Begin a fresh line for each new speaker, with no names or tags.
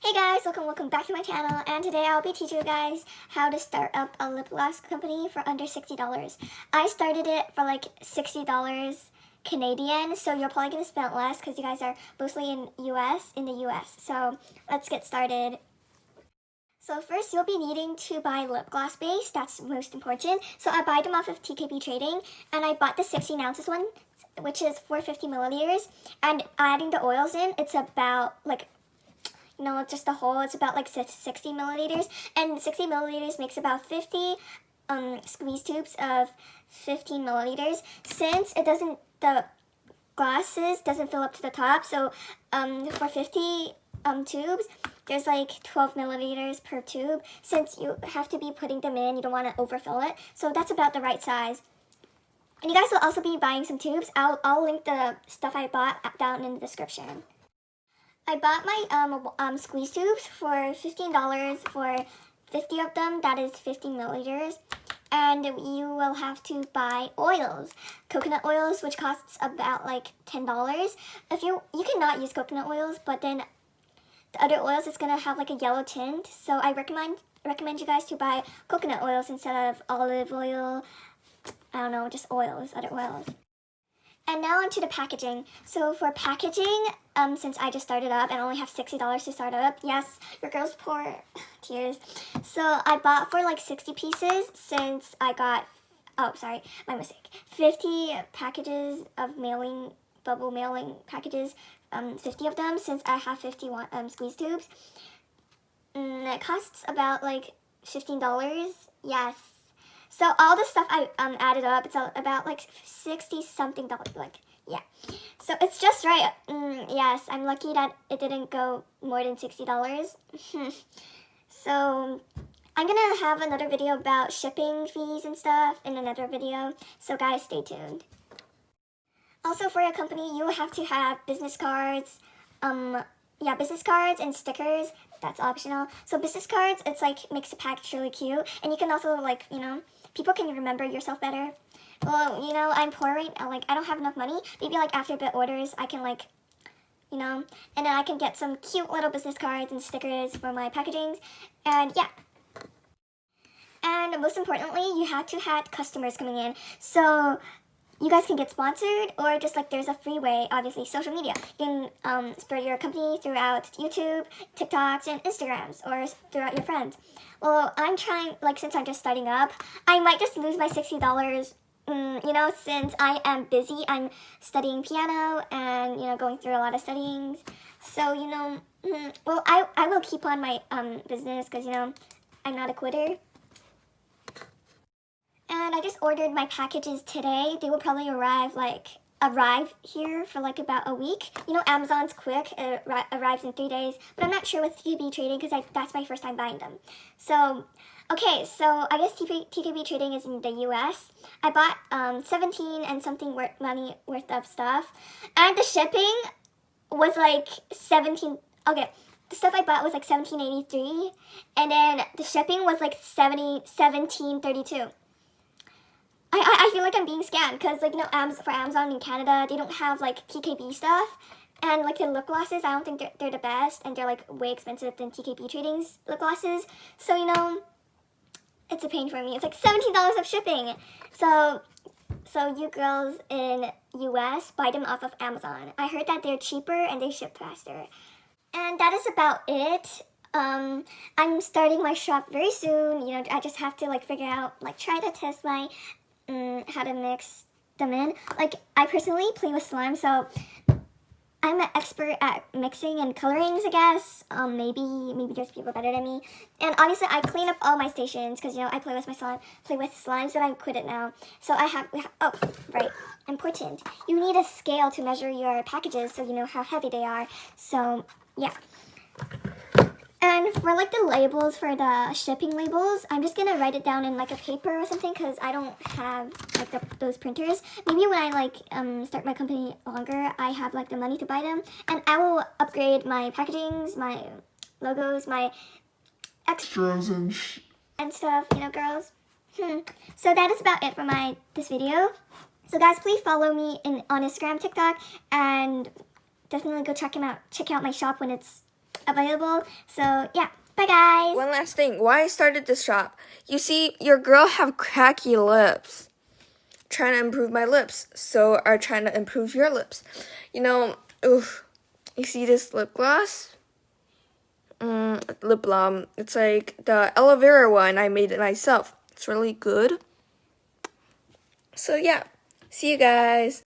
Hey guys, welcome back to my channel, and today I'll be teaching you guys how to start up a lip gloss company for under $60. I started it for like $60 Canadian, so you're probably going to spend less because you guys are mostly in the US. So let's get started. So first you'll be needing to buy Lipgloss Base, that's most important. So I buy them off of TKB Trading, and I bought the 16 ounces one, which is 450 milliliters, and adding the oils in, it's about like just the whole, it's about like 60 milliliters, and 60 milliliters makes about 50 squeeze tubes of 15 milliliters. Since the glasses doesn't fill up to the top, so for 50 tubes, there's like 12 milliliters per tube. Since you have to be putting them in, you don't want to overfill it, so that's about the right size. And you guys will also be buying some tubes. I'll link the stuff I bought down in the description. I bought my squeeze tubes for $15 for 50 of them. That is 50 milliliters. And you will have to buy oils. Coconut oils, which costs about like $10. If you cannot use coconut oils, but then the other oils is gonna have like a yellow tint. So I recommend you guys to buy coconut oils instead of olive oil. I don't know, just oils, other oils. And now onto the packaging. So for packaging, since I just started up and only have $60 to start up, yes, your girl's poor, tears. So I bought for like 60 pieces since I got, oh sorry, my mistake, 50 packages of bubble mailing packages, 50 of them, since I have 51 squeeze tubes. It costs about like $15, yes. So all the stuff I added up, it's about like 60 something dollars, like, yeah. So it's just right. Yes, I'm lucky that it didn't go more than $60. So I'm gonna have another video about shipping fees and stuff in another video, so guys, stay tuned. Also, for your company, you will have to have business cards, business cards and stickers. That's optional. So business cards, it's like, makes the package really cute, and you can also like, people can remember yourself better. Well, I'm poor right now, like, I don't have enough money. Maybe like after bit orders, I can like, and then I can get some cute little business cards and stickers for my packagings, and yeah. And most importantly, you have to have customers coming in. So you guys can get sponsored, or just like there's a free way, obviously, social media. You can spread your company throughout YouTube, TikToks, and Instagrams, or throughout your friends. Well, I'm trying, like, since I'm just starting up, I might just lose my $60, since I am busy. I'm studying piano and, going through a lot of studyings. So, well, I will keep on my business because, I'm not a quitter. And I just ordered my packages today. They will probably arrive here for like about a week. Amazon's quick. It arrives in 3 days. But I'm not sure with TKB Trading because that's my first time buying them. So, okay, so I guess TKB Trading is in the US. I bought 17 and something money worth of stuff. And the shipping was like 17. Okay, the stuff I bought was like $17.83. And then the shipping was like $17.32. I feel like I'm being scammed because, like, for Amazon in Canada, they don't have, like, TKB stuff. And, like, the lip glosses, I don't think they're the best. And they're, like, way expensive than TKB Trading's lip glosses. So, it's a pain for me. It's, like, $17 of shipping. So you girls in US, buy them off of Amazon. I heard that they're cheaper and they ship faster. And that is about it. I'm starting my shop very soon. I just have to, like, figure out, like, try to test my how to mix them in. Like, I personally play with slime, so I'm an expert at mixing and colorings, I guess. Maybe there's people better than me. And obviously, I clean up all my stations because, I play with slimes, but I quit it now. So oh, right, important. You need a scale to measure your packages so you know how heavy they are. So, yeah. And for like the labels, for the shipping labels, I'm just gonna write it down in like a paper or something because I don't have like those printers. Maybe when I like start my company longer, I have like the money to buy them, and I will upgrade my packagings, my logos, my extras and stuff. Girls. So that is about it for this video. So guys, please follow me on Instagram, TikTok, and definitely go check out my shop when it's available. So yeah, bye guys.
One last thing, why I started this shop. You see, your girl have cracky lips. Trying to improve my lips, so are trying to improve your lips. You know, oof. You see this lip gloss? Lip balm. It's like the aloe vera one. I made it myself. It's really good. So yeah, see you guys.